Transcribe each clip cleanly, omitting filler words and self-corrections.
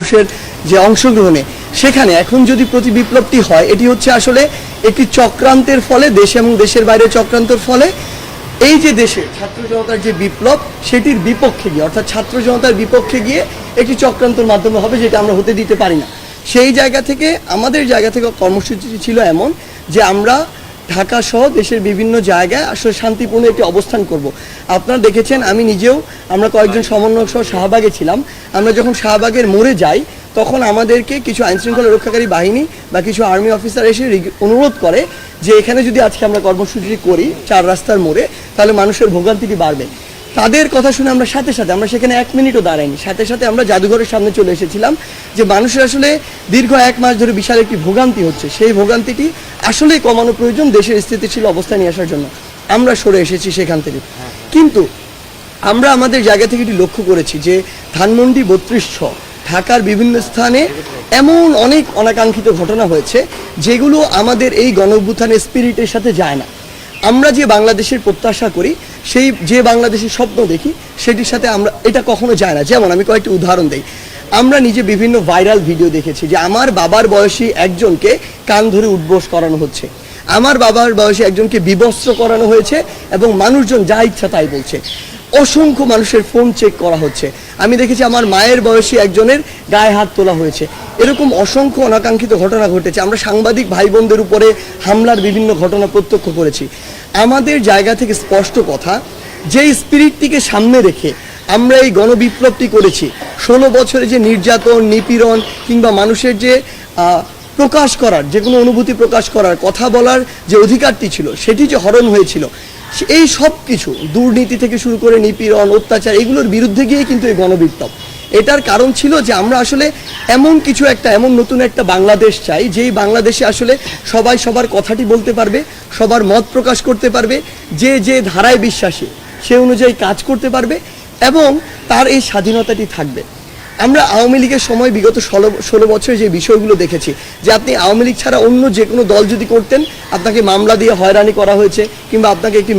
মানুষের যে অংশগ্রহণে, সেখানে এখন যদি প্রতি বিপ্লবটি হয়, এটি হচ্ছে আসলে একটি চক্রান্তের ফলে, দেশ এবং দেশের বাইরে চক্রান্তের ফলে এই যে দেশে ছাত্র জনতার যে বিপ্লব, সেটির বিপক্ষে গিয়ে, অর্থাৎ ছাত্র জনতার বিপক্ষে গিয়ে একটি চক্রান্তের মাধ্যমে হবে, যেটা আমরা হতে দিতে পারি না। সেই জায়গা থেকে আমাদের জায়গা থেকে কর্মসূচি ছিল এমন যে আমরা ঢাকা সহ দেশের বিভিন্ন জায়গায় আসলে শান্তিপূর্ণ একটি অবস্থান করব। আপনারা দেখেছেন, আমি নিজেও, আমরা কয়েকজন সমন্বয়ক সহ শাহবাগে ছিলাম। আমরা যখন শাহবাগের মোড়ে যাই, তখন আমাদেরকে কিছু আইনশৃঙ্খলা রক্ষাকারী বাহিনী বা কিছু আর্মি অফিসার এসে অনুরোধ করে যে এখানে যদি আজকে আমরা কর্মসূচি করি 4 রাস্তার মোড়ে, তাহলে মানুষের ভোগান্তিটি বাড়বে। তাদের কথা শুনে আমরা সাথে সাথে, আমরা সেখানে 1 মিনিটও দাঁড়াইনি, সাথে সাথে আমরা জাদুঘরের সামনে চলে এসেছিলাম যে মানুষের আসলে দীর্ঘ 1 মাস ধরে বিশাল একটি ভোগান্তি হচ্ছে, সেই ভোগান্তিটি আসলেই কমানো প্রয়োজন দেশের স্থিতিশীল অবস্থায় নিয়ে আসার জন্য। আমরা সরে এসেছি সেখান থেকে। কিন্তু আমরা আমাদের জায়গা থেকে এটি লক্ষ্য করেছি যে ধানমন্ডি 32 ঢাকার বিভিন্ন স্থানে এমন অনেক অনাকাঙ্ক্ষিত ঘটনা হয়েছে যেগুলো আমাদের এই গণঅভ্যুত্থানের স্পিরিটের সাথে যায় না। আমরা যে বাংলাদেশের প্রত্যাশা করি, সেই যে বাংলাদেশের স্বপ্ন দেখি, সেটির সাথে আমরা এটা কখনো যায় না। যেমন আমি কয়েকটি উদাহরণ দিই। আমরা নিজে বিভিন্ন ভাইরাল ভিডিও দেখেছি যে আমার বাবার বয়সী একজনকে কান ধরে উঠবোস করানো হচ্ছে, আমার বাবার বয়সী একজনকে বিবস্ত্র করানো হয়েছে এবং মানুষজন যা ইচ্ছা তাই বলছে। অসংখ্য মানুষের ফোন চেক করা হচ্ছে। আমি দেখেছি আমার মায়ের বয়সী একজনের গায়ে হাত তোলা হয়েছে। এরকম অসংখ্য অনাকাঙ্ক্ষিত ঘটনা ঘটেছে। আমরা সাংবাদিক ভাই বোনদের উপরে হামলার বিভিন্ন ঘটনা প্রত্যক্ষ করেছি। আমাদের জায়গা থেকে স্পষ্ট কথা, যেই স্পিরিটটিকে সামনে রেখে আমরা এই গণবিপ্লবটি করেছি, 16 বছরে যে নির্যাতন, নিপীড়ন কিংবা মানুষের যে প্রকাশ করার, যে কোনো অনুভূতি প্রকাশ করার, কথা বলার যে অধিকারটি ছিল, সেটি যে হরণ হয়েছিল, এই সব কিছু দুর্নীতি থেকে শুরু করে নিপীড়ন, অত্যাচার, এগুলোর বিরুদ্ধে গিয়ে কিন্তু এই গণবিপ্লব। এটার কারণ ছিল যে আমরা আসলে এমন কিছু একটা, এমন নতুন একটা বাংলাদেশ চাই, যেই বাংলাদেশে আসলে সবাই সবার কথাটি বলতে পারবে, সবার মত প্রকাশ করতে পারবে, যে যে ধারায় বিশ্বাসী সে অনুযায়ী কাজ করতে পারবে এবং তার এই স্বাধীনতাটি থাকবে। আমরা আওয়ামী লীগের সময় বিগত 16 বছরে যে বিষয়গুলো দেখেছি, যে আপনি আওয়ামী লীগ ছাড়া অন্য যে কোনো দল যদি করতেন, আপনাকে মামলা দিয়ে হয়রানি করা হয়েছে, কিংবা আপনাকে একটি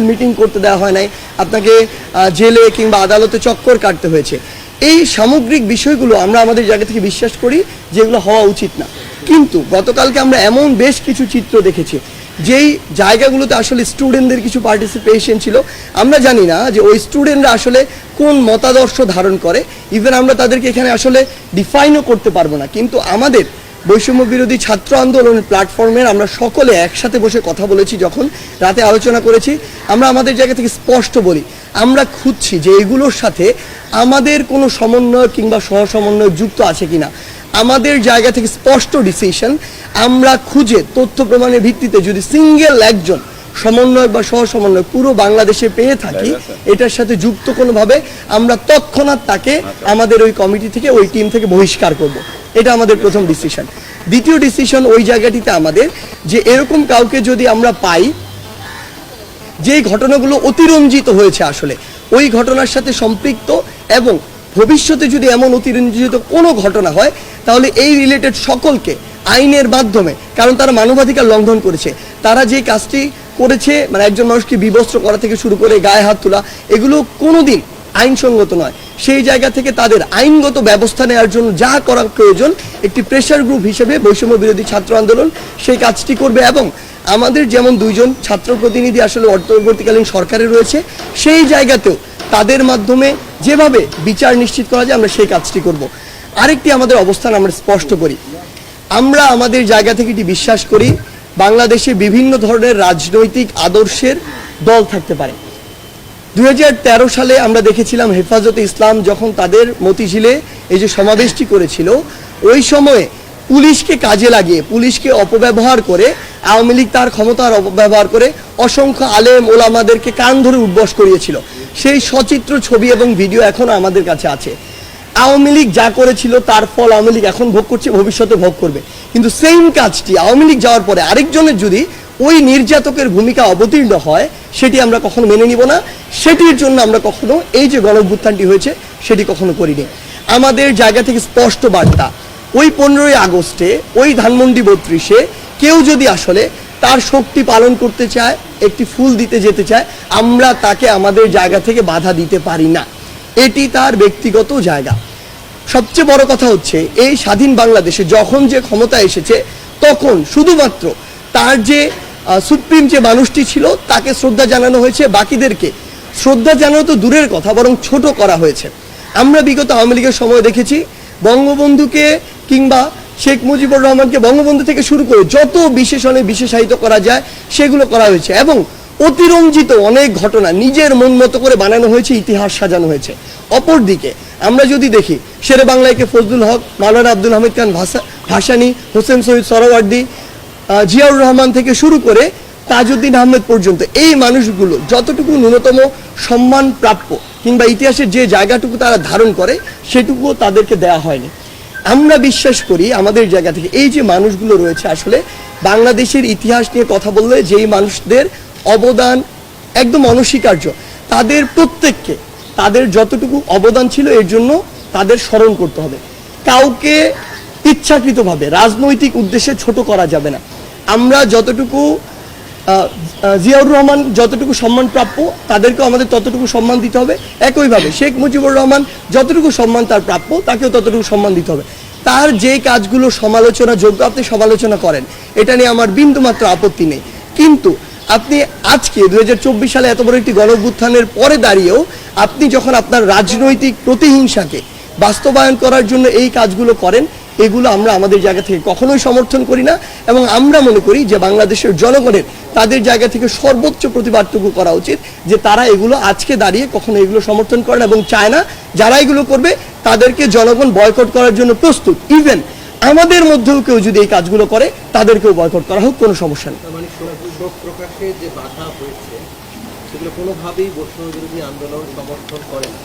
মিটিং করতে দেওয়া হয় নাই, আপনাকে জেলে কিংবা আদালতে চক্কর কাটতে হয়েছে। এই সামগ্রিক বিষয়গুলো আমরা আমাদের জায়গা থেকে বিশ্বাস করি যেগুলো হওয়া উচিত না। কিন্তু গতকালকে আমরা এমন বেশ কিছু চিত্র দেখেছি যেই জায়গাগুলোতে আসলে স্টুডেন্টদের কিছু পার্টিসিপেশন ছিল। আমরা জানি না যে ওই স্টুডেন্টরা আসলে কোন মতাদর্শ ধারণ করে, ইভেন আমরা তাদেরকে এখানে আসলে ডিফাইনও করতে পারবো না। কিন্তু আমাদের বৈষম্য বিরোধী ছাত্র আন্দোলনের প্ল্যাটফর্মের আমরা সকলে একসাথে বসে কথা বলেছি, যখন রাতে আলোচনা করেছি, আমরা আমাদের জায়গা থেকে স্পষ্ট বলি, আমরা খুঁজছি যে এগুলোর সাথে আমাদের কোনো সমন্বয় কিংবা সহসমন্বয় যুক্ত আছে কিনা। আমাদের জায়গা থেকে স্পষ্ট ডিসিশন, আমরা খুঁজে তথ্য প্রমাণের ভিত্তিতে যদি সিঙ্গেল একজন সমন্বয় বা সহ সমন্বয় পুরো বাংলাদেশে পেয়ে থাকি, এটার সাথে যুক্ত কোনোভাবে, আমরা তৎক্ষণাৎ তাকে আমাদের ওই কমিটি থেকে, ওই টিম থেকে বহিষ্কার করব। এটা আমাদের প্রথম ডিসিশন। দ্বিতীয় ডিসিশন ওই জায়গাটিতে আমাদের, যে এরকম কাউকে যদি আমরা পাই যেই ঘটনাগুলো অতিরঞ্জিত হয়েছে, আসলে ওই ঘটনার সাথে সম্পৃক্ত, এবং ভবিষ্যতে যদি এমন অতিরঞ্জিত কোনো ঘটনা হয়, তাহলে এই রিলেটেড সকলকে আইনের মাধ্যমে, কারণ তারা মানবাধিকার লঙ্ঘন করেছে, তারা যে কাজটি করেছে, মানে একজন মানুষকে বিবস্ত্র করা থেকে শুরু করে গায়ে হাত তোলা, এগুলো কোনোদিন আইনসঙ্গত নয়। সেই জায়গা থেকে তাদের আইনগত ব্যবস্থা নেওয়ার জন্য যা করা প্রয়োজন, একটি প্রেশার গ্রুপ হিসেবে বৈষম্য বিরোধী ছাত্র আন্দোলন সেই কাজটি করবে। এবং আমাদের যেমন 2 জন ছাত্র প্রতিনিধি আসলে অন্তর্বর্তীকালীন সরকারে রয়েছে, সেই জায়গাতেও তাদের মাধ্যমে যেভাবে বিচার নিশ্চিত করা যায়, আমরা সেই কাজটি করব। আরেকটি আমাদের অবস্থান আমরা স্পষ্ট করি, আমরা আমাদের জায়গা থেকে এটি বিশ্বাস করি, বাংলাদেশে বিভিন্ন ধরনের রাজনৈতিক আদর্শের দল থাকতে পারে। 2013 সালে আমরা দেখেছিলাম হেফাজতে ইসলাম যখন তাদের মতিঝিলে এই যে সমাবেশটি করেছিল, ওই সময়ে পুলিশকে কাজে লাগিয়ে, পুলিশকে অপব্যবহার করে, আওয়ামী লীগ তার ক্ষমতার অপব্যবহার করে অসংখ্য আলেম ওলামাদেরকে কান ধরে উঠবস করিয়েছিল। সেই সচিত্র ছবি এবং ভিডিও এখনো আমাদের কাছে আছে। আওয়ামী লীগ যা করেছিল তার ফল আওয়ামী লীগ এখন ভোগ করছে, ভবিষ্যতে ভোগ করবে। কিন্তু সেম কাজটি আওয়ামী লীগ যাওয়ার পরে আরেকজনের যদি ওই নির্যাতকের ভূমিকা অবতীর্ণ হয়, সেটি আমরা কখনো মেনে নিব না। সেটির জন্য আমরা কখনো এই যে গণঅভ্যুত্থানটি হয়েছে সেটি কখনো করিনি। আমাদের জায়গা থেকে স্পষ্ট বার্তা, ওই 15ই আগস্টে ওই ধানমন্ডি 32-এ কেউ যদি আসলে তার শক্তি পালন করতে চায়, একটি ফুল দিতে যেতে চায়, আমরা তাকে আমাদের জায়গা থেকে বাধা দিতে পারি না। এটি তার ব্যক্তিগত জায়গা। সবচেয়ে বড় কথা হচ্ছে এই স্বাধীন বাংলাদেশে যখন যে ক্ষমতা এসেছে তখন শুধুমাত্র তার যে সুপ্রিম যে মানুষটি ছিল তাকে শ্রদ্ধা জানানো হয়েছে, বাকিদেরকে শ্রদ্ধা জানানো তো দূরের কথা বরং ছোট করা হয়েছে। আমরা বিগত আওয়ামী লীগের সময় দেখেছি বঙ্গবন্ধুকে কিংবা শেখ মুজিবুর রহমানকে বঙ্গবন্ধু থেকে শুরু করে যত বিশেষণে বিশেষায়িত করা যায় সেগুলো করা হয়েছে এবং অতিরঞ্জিত অনেক ঘটনা নিজের মন মতো করে বানানো হয়েছে, ইতিহাস সাজানো হয়েছে। অপরদিকে আমরা যদি দেখি শেরে বাংলাকে ফজলুল হক, মাওলানা আব্দুল হামিদ খান ভাসানী, হোসেন শহীদ সোহরাওয়ার্দী, জিয়াউর রহমান থেকে শুরু করে তাজউদ্দিন আহমেদ পর্যন্ত এই মানুষগুলো যতটুকু ন্যূনতম সম্মান প্রাপ্য কিংবা ইতিহাসের যে জায়গাটুকু তারা ধারণ করে সেটুকুও তাদেরকে দেয়া হয়নি। আমরা বিশ্বাস করি আমাদের জায়গা থেকে এই যে মানুষগুলো রয়েছে আসলে বাংলাদেশের ইতিহাস নিয়ে কথা বললে যেই মানুষদের অবদান একদম অনস্বীকার্য, তাদের প্রত্যেককে তাদের যতটুকু অবদান ছিল এর জন্য তাদের স্মরণ করতে হবে। কাউকে ইচ্ছাকৃতভাবে রাজনৈতিক উদ্দেশ্যে ছোট করা যাবে না। আমরা যতটুকু জিয়াউর রহমান যতটুকু সম্মান প্রাপ্য তাদেরকেও আমাদের ততটুকু সম্মান দিতে হবে। একইভাবে শেখ মুজিবুর রহমান যতটুকু সম্মান তার প্রাপ্য তাকেও ততটুকু সম্মান দিতে হবে। তার যে কাজগুলো সমালোচনা যোগ্য আপনি সমালোচনা করেন, এটা নিয়ে আমার বিন্দুমাত্র আপত্তি নেই। কিন্তু আপনি আজকে 2024 সালে এত বড় একটি গণঅভ্যুত্থানের পরে দাঁড়িয়েও আপনি যখন আপনার রাজনৈতিক প্রতিহিংসাকে বাস্তবায়ন করার জন্য এই কাজগুলো করেন, এগুলো আমরা আমাদের জায়গা থেকে কখনোই সমর্থন করি না এবং আমরা মনে করি যে বাংলাদেশের জনগণের তাদের জায়গা থেকে সর্বোচ্চ প্রতিবাদটুকু করা উচিত যে তারা এগুলো আজকে দাঁড়িয়ে কখনো এগুলো সমর্থন করে না এবং চায় না যারা এগুলো করবে তাদেরকে জনগণ বয়কট করার জন্য প্রস্তুত। ইভেন আমাদের মধ্যেও কেউ যদি এই কাজগুলো করে তাদেরকেও বয়কট করা হোক, কোনো সমস্যা নেই। মানে শোক প্রকাশে যে বাধা হয়েছে সেগুলো কোনোভাবেই বৈষম্য বিরোধী আন্দোলন সমর্থন করে না।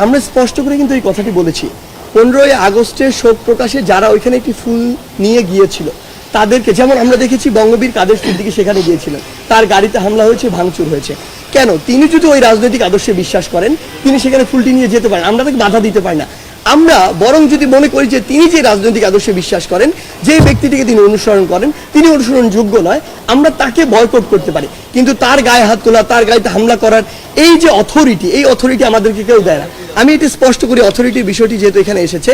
আমরা স্পষ্ট করে কিন্তু এই কথাটি বলেছি। 15ই আগস্টের শোক প্রকাশে যারা ওইখানে একটি ফুল নিয়ে গিয়েছিল তাদেরকে, যেমন আমরা দেখেছি বঙ্গবীর কাদের সিদ্দিকী সেখানে গিয়েছিলেন, তার গাড়িতে হামলা হয়েছে, ভাঙচুর হয়েছে। কেন? তিনি যদি ওই রাজনৈতিক আদর্শে বিশ্বাস করেন তিনি সেখানে ফুলটি নিয়ে যেতে পারেন, আমরা তাকে বাধা দিতে পারি না। আমরা বরং যদি মনে করি যে তিনি যে রাজনৈতিক আদর্শে বিশ্বাস করেন, যে ব্যক্তিটিকে তিনি অনুসরণ করেন তিনি অনুসরণযোগ্য নয়, আমরা তাকে বয়কট করতে পারি। কিন্তু তার গায়ে হাত তোলা, তার গায়েতে হামলা করার এই যে অথরিটি, এই অথরিটি আমাদেরকে কেউ দেয় না। আমি এটি স্পষ্ট করি, অথরিটির বিষয়টি যেহেতু এখানে এসেছে,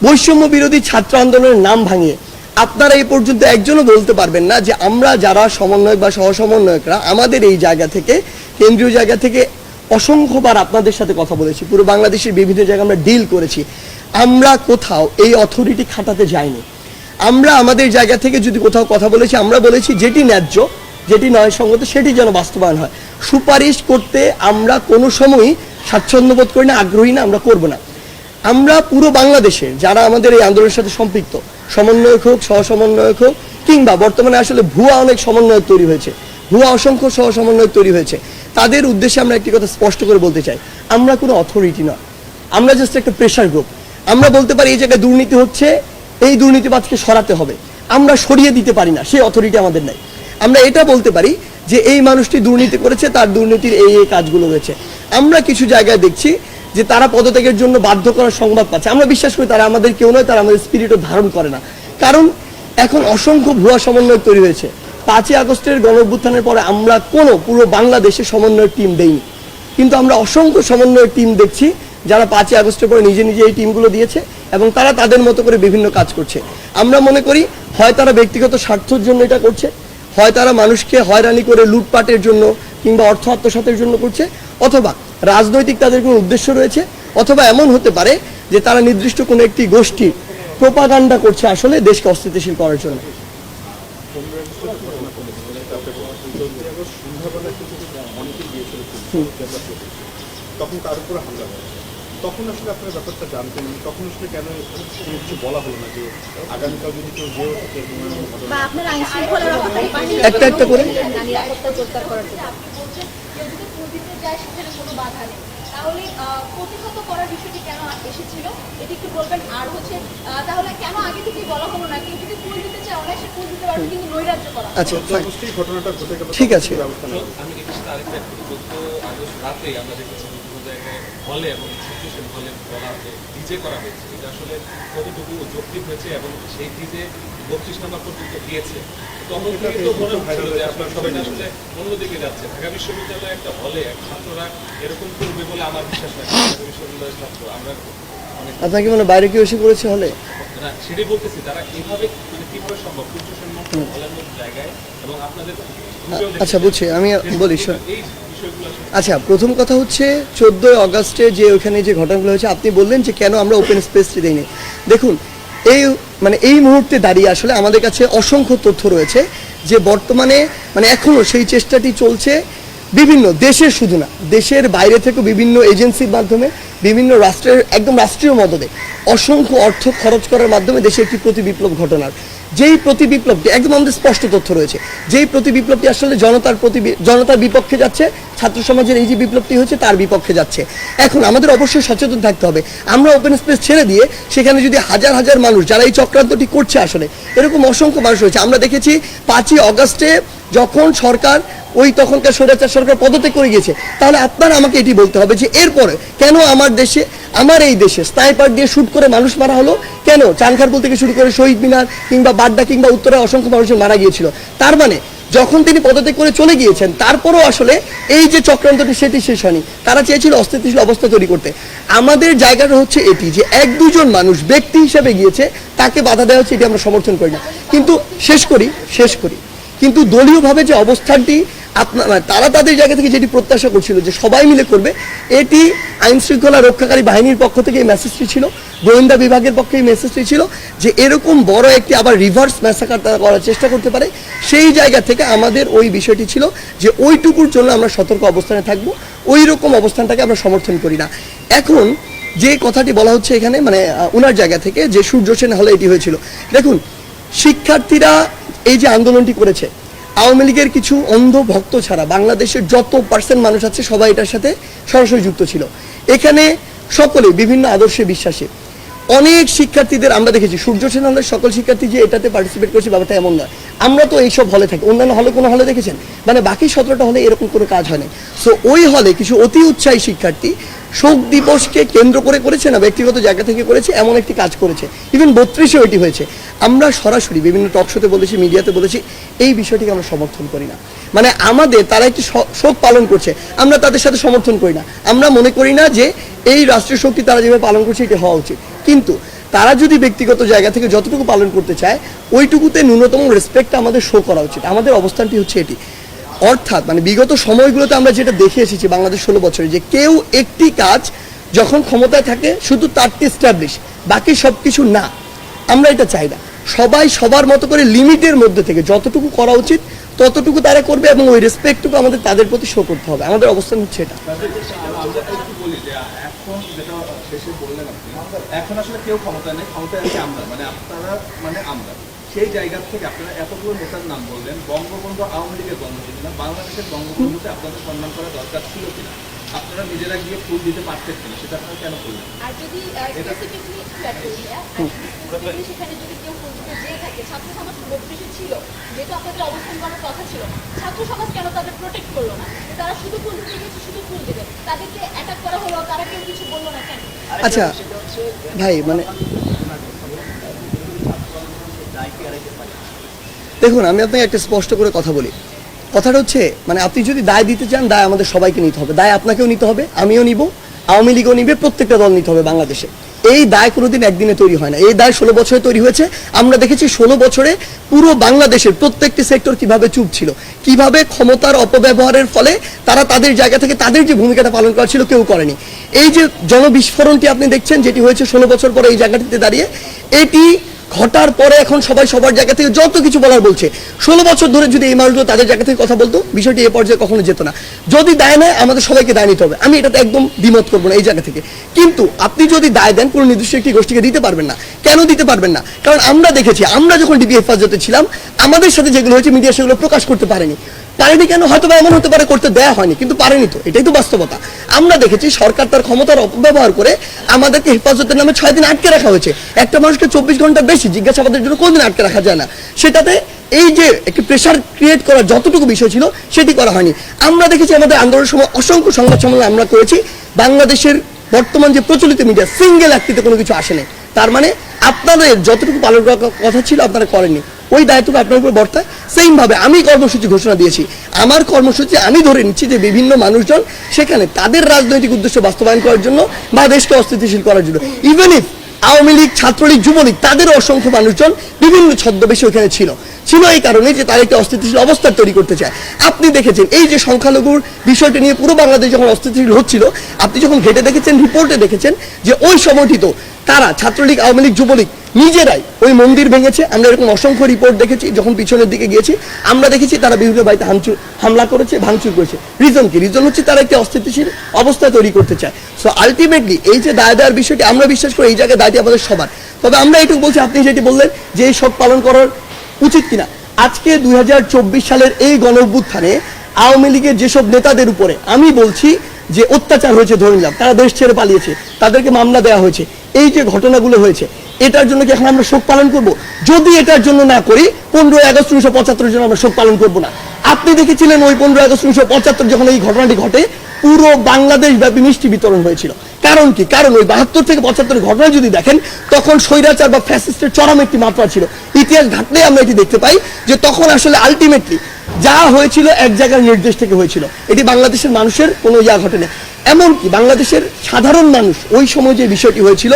বৈষম্য বিরোধী ছাত্র আন্দোলনের নাম ভাঙিয়ে আপনারা এই পর্যন্ত একজনও বলতে পারবেন না যে আমরা যারা সমন্বয়ক বা সহসমন্বয়করা আমাদের এই জায়গা থেকে, কেন্দ্রীয় জায়গা থেকে অসংখ্যবার আপনাদের সাথে কথা বলেছি, পুরো বাংলাদেশের বিভিন্ন জায়গায় আমরা ডিল করেছি, আমরা কোথাও এই অথরিটি খাটাতে যাইনি। আমরা আমাদের জায়গা থেকে যদি কোথাও কথা বলেছি, আমরা বলেছি যেটি ন্যায্য, যেটি ন্যায়সঙ্গত সেটি যেন বাস্তবায়ন হয়। সুপারিশ করতে আমরা কোনো সময়ই স্বাচ্ছন্দ্য বোধ করি না, আগ্রহী না, আমরা করব না। আমরা পুরো বাংলাদেশের যারা আমাদের এই আন্দোলনের সাথে সম্পৃক্ত, সমন্বয়ক হোক, সহসমন্বয়ক হোক, কিংবা বর্তমানে আসলে ভুয়া অনেক সমন্বয়ক তৈরি হয়েছে, ভুয়া অসংখ্য সহসমন্বয়ক তৈরি হয়েছে, তাদের উদ্দেশ্যে আমরা একটি কথা স্পষ্ট করে বলতে চাই, আমরা কোনো অথরিটি নয়, আমরা জাস্ট একটা প্রেশার গ্রুপ। আমরা বলতে পারি এই জায়গায় দুর্নীতি হচ্ছে, এই দুর্নীতিবাজকে সরাতে হবে, আমরা সরিয়ে দিতে পারি না, সেই অথরিটি আমাদের নাই। আমরা এটা বলতে পারি যে এই মানুষটি দুর্নীতি করেছে, তার দুর্নীতির এই এই কাজগুলো হয়েছে। আমরা কিছু জায়গায় দেখছি যে তারা পদত্যাগের জন্য বাধ্য করার সংবাদ পাচ্ছে, আমরা বিশ্বাস করি তারা আমাদের কেউ নয়, তারা আমাদের স্পিরিটও ধারণ করে না। কারণ এখন অসংখ্য ভুয়া সমন্বয় তৈরি হয়েছে। 5ই আগস্টের গণঅভ্যুত্থানের পরে আমরা কোনো পুরো বাংলাদেশে সমন্বয়ের টিম দেইনি, কিন্তু আমরা অসংখ্য সমন্বয়ের টিম দেখছি যারা 5ই আগস্টের পরে নিজে নিজে এই টিমগুলো দিয়েছে এবং তারা তাদের মতো করে বিভিন্ন কাজ করছে। আমরা মনে করি হয় তারা ব্যক্তিগত স্বার্থের জন্য এটা করছে, হয় তারা মানুষকে হয়রানি করে লুটপাটের জন্য কিংবা অর্থ আত্মসাতের জন্য করছে, অথবা রাজনৈতিক তাদের কোনো উদ্দেশ্য রয়েছে, অথবা এমন হতে পারে যে তারা নির্দিষ্ট কোনো একটি গোষ্ঠীর প্রোপাগান্ডা করছে আসলে দেশকে অস্থিতিশীল করার জন্য। তখন তার উপরে হামলা হয়, তখন আসলে আপনার ব্যাপারটা জানতেন, তখন আসলে কেন কিছু বলা হলো না যে আগামীকাল যদি কেউ যেও থাকে বা আপনার আইন শৃঙ্খলার একটা একটা করে নিরাপত্তা জোরদার করার জন্য তাহলে প্রতিহত করার বিষয়টি কেন এসেছিল এটি একটু বলবেন। আর হচ্ছে তাহলে কেন আগে থেকে বলা হলো না, কেউ যদি ফুল দিতে চায় অনায়াসে ফুল দিতে পারবে, কিন্তু নৈরাজ্য করা। আচ্ছা ঘটনাটা ঘটে গেল, ঠিক আছে। আমি এটার সাথে আরেকটা একটু বলতে, আগস্ট রাতেই আমরা দেখেছি বিভিন্ন জায়গায় হলে এবং সিচুয়েশন হলে বলা যে ডিজে করা হয়েছে, এটা আসলে কতটুকু যৌক্তিক হয়েছে এবং সেই ডিজে 32 নম্বর পর্যন্ত গিয়েছে। তখন থেকে তো মনে হচ্ছিল যে আপনার সবাই আসলে অন্যদিকে যাচ্ছে। ঢাকা বিশ্ববিদ্যালয়ে একটা হলে ছাত্ররা এরকম করবে বলে আমার বিশ্বাস হয়। ঢাকা বিশ্ববিদ্যালয়ের ছাত্র আমরা আপনাকে মানে বাইরে কেউ এসে করেছে হলে? না, সেটাই বলতেছি, তারা এইভাবে মানে কিভাবে সম্ভব সূর্য সেন হলের মতো জায়গায় এবং আপনাদের আচ্ছা বুঝছি, আমি বলি শোন। এই বিষয়গুলো আসলে আচ্ছা, প্রথম কথা হচ্ছে 14 অগাস্টে যে ওখানে যে ঘটনাগুলো হয়েছে, আপনি বললেন যে কেন আমরা ওপেন স্পেসটি দিইনি। দেখুন, এই মুহূর্তে দাঁড়িয়ে আসলে আমাদের কাছে অসংখ্য তথ্য রয়েছে যে বর্তমানে মানে এখনও সেই চেষ্টাটি চলছে বিভিন্ন দেশের, শুধু না দেশের বাইরে থেকে বিভিন্ন এজেন্সির মাধ্যমে, বিভিন্ন রাষ্ট্রের একদম রাষ্ট্রীয় মদদে অসংখ্য অর্থ খরচ করার মাধ্যমে দেশে একটি প্রতি বিপ্লব ঘটনার, যেই প্রতি বিপ্লবটি একদম আমাদের স্পষ্ট তথ্য রয়েছে, যেই প্রতি বিপ্লবটি আসলে জনতার বিপক্ষে যাচ্ছে, ছাত্র সমাজের এই যে বিপ্লবটি হচ্ছে তার বিপক্ষে যাচ্ছে। এখন আমাদের অবশ্যই সচেতন থাকতে হবে। আমরা ওপেন স্পেস ছেড়ে দিয়ে সেখানে যদি হাজার হাজার মানুষ যারা এই চক্রান্তটি করছে, আসলে এরকম অসংখ্য মানুষ রয়েছে। আমরা দেখেছি 5ই অগাস্টে যখন সরকার তখনকার স্বৈরাচার সরকার পদত্যাগ করে গিয়েছে, তাহলে আপনারা আমাকে এটি বলতে হবে যে এরপরে কেন আমার এই দেশে স্নাইপার দিয়ে শুট করে মানুষ মারা হলো, কেন চানখারপুল থেকে শুরু করে শহীদ মিনার কিংবা বাড্ডা কিংবা উত্তরায় অসংখ্য মানুষের মারা গিয়েছিল। তার মানে যখন তিনি পদত্যাগ করে চলে গিয়েছেন, তারপরও আসলে এই যে চক্রান্তটি সেটি শেষ হয়নি। তারা চেয়েছিল অস্থিতিশীল অবস্থা তৈরি করতে। আমাদের জায়গাটা হচ্ছে এটি যে 1-2 জন মানুষ ব্যক্তি হিসেবে গিয়েছে, তাকে বাধা দেওয়া হচ্ছে, এটি আমরা সমর্থন করি না। কিন্তু শেষ করি কিন্তু দলীয়ভাবে যে অবস্থানটি তারা তাদের জায়গা থেকে যেটি প্রত্যাশা করছিল যে সবাই মিলে করবে, এটি আইন শৃঙ্খলা রক্ষাকারী বাহিনীর পক্ষ থেকে এই মেসেজটি ছিল, গোয়েন্দা বিভাগের পক্ষে এই মেসেজটি ছিল যে এরকম বড় একটি আবার রিভার্স ম্যাসাকার তারা করার চেষ্টা করতে পারে। সেই জায়গা থেকে আমাদের ওই বিষয়টি ছিল যে ওইটুকুর জন্য আমরা সতর্ক অবস্থানে থাকবো, ওই রকম অবস্থানটাকে আমরা সমর্থন করি না। এখন যে কথাটি বলা হচ্ছে এখানে মানে ওনার জায়গা থেকে যে সূর্য সেন হলে এটি হয়েছিল, দেখুন শিক্ষার্থীরা এই যে আন্দোলনটি করেছে, আওয়ামী লীগের কিছু অন্ধ ভক্ত ছাড়া বাংলাদেশের যত % মানুষ আছে সবাই এটার সাথে সরাসরি যুক্ত ছিল। এখানে সকলে বিভিন্ন আদর্শে বিশ্বাসী। অনেক শিক্ষার্থীদের আমরা দেখেছি, সূর্য সেন হলের সকল শিক্ষার্থী যে এটাতে পার্টিসিপেট করছে ব্যাপারটা এমন নয়। আমরা তো এইসব হলে থাকি, অন্যান্য হলে কোনো হলে দেখেছেন, মানে বাকি 17টা হলে এরকম কোনো কাজ হয় না। সো ওই হলে কিছু অতি উৎসাহী শিক্ষার্থী শোক দিবসকে কেন্দ্র করে করেছে না, ব্যক্তিগত জায়গা থেকে করেছে, এমন একটি কাজ করেছে। ইভেন 32-এও এটি হয়েছে। আমরা সরাসরি বিভিন্ন টকশোতে বলেছি, মিডিয়াতে বলেছি, এই বিষয়টিকে আমরা সমর্থন করি না। মানে আমাদের তারা একটি শোক পালন করছে, আমরা তাদের সাথে সমর্থন করি না। আমরা মনে করি না যে এই রাষ্ট্রীয় শক্তি তারা যেভাবে পালন করছে এটি হওয়া উচিত। কিন্তু তারা যদি ব্যক্তিগত জায়গা থেকে যতটুকু পালন করতে চায়, ওইটুকুতে ন্যূনতম রেসপেক্ট আমাদের শো করা উচিত। আমাদের অবস্থানটি হচ্ছে এটি। অর্থাৎ মানে বিগত সময়গুলোতে আমরা যেটা দেখে এসেছি বাংলাদেশ 16 বছরে, যে কেউ একটি কাজ যখন ক্ষমতায় থাকে শুধু তারটি এস্টাবলিশ, বাকি সব কিছু না। আমরা এটা চাই না। সবাই সবার মতো করে লিমিটের মধ্যে থেকে যতটুকু করা উচিত ততটুকু তারা করবে, এবং ওই রেসপেক্টটুকু আমাদের তাদের প্রতি শো করতে হবে। আমাদের অবস্থান হচ্ছে এটা। আমরা একটু বলি যে এখন যেটা শেষে বললেন আপনি, এখন আসলে কেউ ক্ষমতায় নেই, ক্ষমতায় আছে আমরা, মানে আপনারা মানে আমরা। সেই জায়গা থেকে আপনারা এতগুলো নেতার নাম বললেন, বঙ্গবন্ধু আওয়ামী লীগের বঙ্গবন্ধু না, বাংলাদেশের বঙ্গবন্ধুতে আপনাদের সম্মান করা দরকার ছিল কিনা, আপনারা নিজেরা গিয়ে ফুল দিতে পারতেন কিনা, সেটা আপনারা কেন করলেন? আর যদি স্পেসিফিকলি সেখানে যদি কেউ ফুল দিতে যেয়ে থাকে, ছাত্র সমাজ 32-এ ছিল, যেহেতু আপনাদের অবস্থান করার কথা ছিল, ছাত্র সমাজ কেন তাদের প্রোটেক্ট করলো না? তারা শুধু ফুল দিতে গেছে, শুধু ফুল দিবে, তাদেরকে অ্যাটাক করা হলো, তারা কেউ কিছু বললো না কেন? আচ্ছা ভাই, মানে দেখুন, আমি আপনাকে একটা স্পষ্ট করে কথা বলি। কথাটা হচ্ছে মানে আপনি যদি দায় দিতে চান, দায় আমাদের সবাইকে নিতে হবে। দায় আপনাকেও নিতে হবে, আমিও নিব, আওয়ামী লীগও নিবে, প্রত্যেকটা দল নিতে হবে বাংলাদেশে। এই দায় কোনোদিন একদিনে তৈরি হয় না। এই দায় 16 বছরে তৈরি হয়েছে। আমরা দেখেছি 16 বছরে পুরো বাংলাদেশের প্রত্যেকটি সেক্টর কিভাবে চুপ ছিল, কিভাবে ক্ষমতার অপব্যবহারের ফলে তারা তাদের জায়গা থেকে তাদের যে ভূমিকাটা পালন করা ছিল কেউ করেনি। এই যে জনবিস্ফোরণটি আপনি দেখছেন, যেটি হয়েছে 16 বছর পরে এই জায়গাটিতে দাঁড়িয়ে, এটি ঘটার পরে এখন সবাই সবার জায়গা থেকে যত কিছু বলার বলছে। 16 বছর ধরে যদি এই মানুষগুলো তাদের জায়গা থেকে কথা বলতো, বিষয়টি এ পর্যায়ে কখনো যেত না। যদি দায় নেয়, আমাদের সবাইকে দায় নিতে হবে। আমি এটাতে একদম দ্বিমত করবো না এই জায়গা থেকে। কিন্তু আপনি যদি দায় দেন, কোনো নির্দিষ্ট একটি গোষ্ঠীকে দিতে পারবেন না। কেন দিতে পারবেন না? কারণ আমরা দেখেছি, আমরা যখন ডিবি হেফাজতে ছিলাম, আমাদের সাথে যেগুলো হয়েছে মিডিয়া সেগুলো প্রকাশ করতে পারেনি। কেন? হয়তো বা এমন হতে পারে করতে দেয়া হয়নি, কিন্তু পারেনি তো, এটাই তো বাস্তবতা। আমরা দেখেছি সরকার তার ক্ষমতার অপব্যবহার করে আমাদেরকে হেফাজতের নামে 6 দিন আটকে রাখা হয়েছে। একটা মানুষকে 24 ঘন্টার বেশি জিজ্ঞাসাবাদের জন্য কোনদিন আটকে রাখা যায় না। সেটাতে এই যে একটি প্রেশার ক্রিয়েট করার যতটুকু বিষয় ছিল সেটি করা হয়নি। আমরা দেখেছি আমাদের আন্দোলনের সময় অসংখ্য সংবাদ সম্মেলন আমরা করেছি, বাংলাদেশের বর্তমান যে প্রচলিত মিডিয়া সিঙ্গেল একটিতে কোনো কিছু আসেনি। তার মানে আপনাদের যতটুকু পালন করার কথা ছিল আপনারা করেননি, ওই দায়িত্বটা আপনার উপর বর্তায়। সেইম ভাবে আমি কর্মসূচি ঘোষণা দিয়েছি, আমার কর্মসূচি আমি ধরে নিচ্ছি যে বিভিন্ন মানুষজন সেখানে তাদের রাজনৈতিক উদ্দেশ্য বাস্তবায়ন করার জন্য বা দেশকে অস্থিতিশীল করার জন্য, ইভেন ইফ আওয়ামী লীগ, ছাত্রলীগ, যুবলীগ তাদের অসংখ্য মানুষজন বিভিন্ন ছদ্মবেশে ওখানে ছিল এই কারণে যে তারা একটি অস্থিতিশীল অবস্থা তৈরি করতে চায়। আপনি দেখেছেন এই যে সংখ্যালঘুর বিষয়টি নিয়ে পুরো বাংলাদেশ যখন অস্থিতিশীল হচ্ছিল, আপনি যখন ঘেটে দেখেছেন, রিপোর্টে দেখেছেন যে ওই সময়টি তো তারা ছাত্রলীগ, আওয়ামী লীগ, যুবলীগ নিজেরাই ওই মন্দির ভেঙেছে। আমরা এরকম অসংখ্য রিপোর্ট দেখেছি। যখন পিছনের দিকে গিয়েছি আমরা দেখেছি তারা বিভিন্ন বাড়িতে হামলা করেছে, ভাঙচুর করেছে। রিজন কি? রিজন হচ্ছে তারা একটি অস্থিতিশীল অবস্থা তৈরি করতে চায়। সো আলটিমেটলি এই যে দায় দেওয়ার বিষয়টি আমরা বিশ্বাস করি এই জায়গায় দায়টি আমাদের সবার। তবে আমরা এটুকু বলছি, আপনি যেটি বললেন যে এই শোক পালন করার উচিত কিনা, আজকে 2024 সালের এই গণ অভ্যুত্থানে আওয়ামী লীগের যেসব নেতাদের উপরে আমি বলছি যে অত্যাচার হয়েছে, ধরে নিলাম তারা দেশ ছেড়ে পালিয়েছে, তাদেরকে মামলা দেওয়া হয়েছে, এই যে ঘটনাগুলো হয়েছে, এটার জন্য কি এখন আমরা শোক পালন করব? যদি এটার জন্য না করি 15ই আগস্ট 1975 জন্য আমরা শোক পালন করব না। আপনি দেখেছিলেন ওই 15ই আগস্ট 1975 যখন এই ঘটনাটি ঘটে পুরো বাংলাদেশ ব্যাপী মিষ্টি বিতরণ হয়েছিল। কারণ কি? কারণ ওই 72 থেকে 75 ঘটনা যদি দেখেন তখন স্বৈরাচার বা ফ্যাসিস্টের চরম একটি মাত্রা ছিল। ইতিহাস ঘাটলে আমরা এটি দেখতে পাই যে তখন আসলে আলটিমেটলি যা হয়েছিল এক জায়গার নির্দেশ থেকে হয়েছিল। এটি বাংলাদেশের মানুষের কোনো ঘটেনি। এমনকি বাংলাদেশের সাধারণ মানুষ ওই সময় যে বিষয়টি হয়েছিল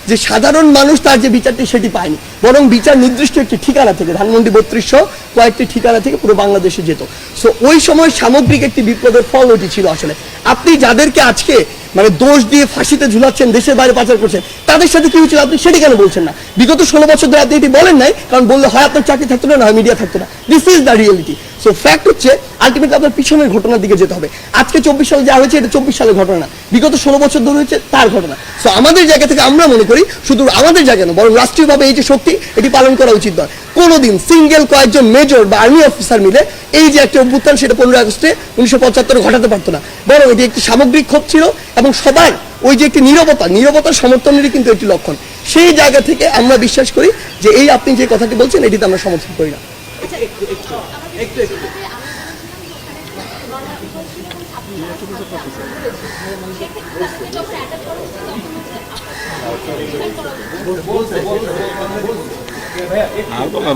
যে সাধারণ মানুষ তার যে বিচারটি সেটি পায়নি, বরং বিচার নির্দিষ্ট একটি ঠিকানা থেকে, ধানমন্ডি 3200 কয়েকটি ঠিকানা থেকে পুরো বাংলাদেশে যেত। সো ওই সময় সামগ্রিক একটি বিপ্লবের ফল ওটি ছিল। আসলে আপনি যাদেরকে আজকে মানে দোষ দিয়ে ফাঁসিতে ঝুলাচ্ছেন, দেশের বাইরে পাচার করছেন, তাদের সাথে কি হয়েছিল আপনি সেটি কেন বলছেন না? বিগত 16 বছর ধরে আপনি এটি বলেন নাই, কারণ বললে হয় আপনার চাকরি থাকতো না, হয় মিডিয়া থাকতো না। This is the reality. So fact হচ্ছে আলটিমেটলি আপনার পিছনের ঘটনার দিকে যেতে হবে। আজকে 24 সালে যা হয়েছে এটা 24 সালের ঘটনা না, বিগত 16 বছর ধরে হয়েছে তার ঘটনা। সো আমাদের জায়গা থেকে আমরা মনে করি শুধু আমাদের জায়গা না, বরং রাষ্ট্রীয়ভাবে এই যে শক্তি এটি পালন করা উচিত নয়। কোনোদিন সিঙ্গেল কয়েকজন মেজর বা আর্মি অফিসার মিলে এই যে একটা অভ্যুত্থান সেটা 15 আগস্টে 1975 ঘটাতে পারতো না, বরং এটি একটি সামগ্রিক ক্ষোভ ছিল এবং সবাই ওই যে একটি নীরবতার সমর্থনেরই কিন্তু একটি লক্ষণ। সেই জায়গা থেকে আমরা বিশ্বাস করি যে এই আপনি যে কথাটি বলছেন এটিতে আমরা সমর্থন করি না।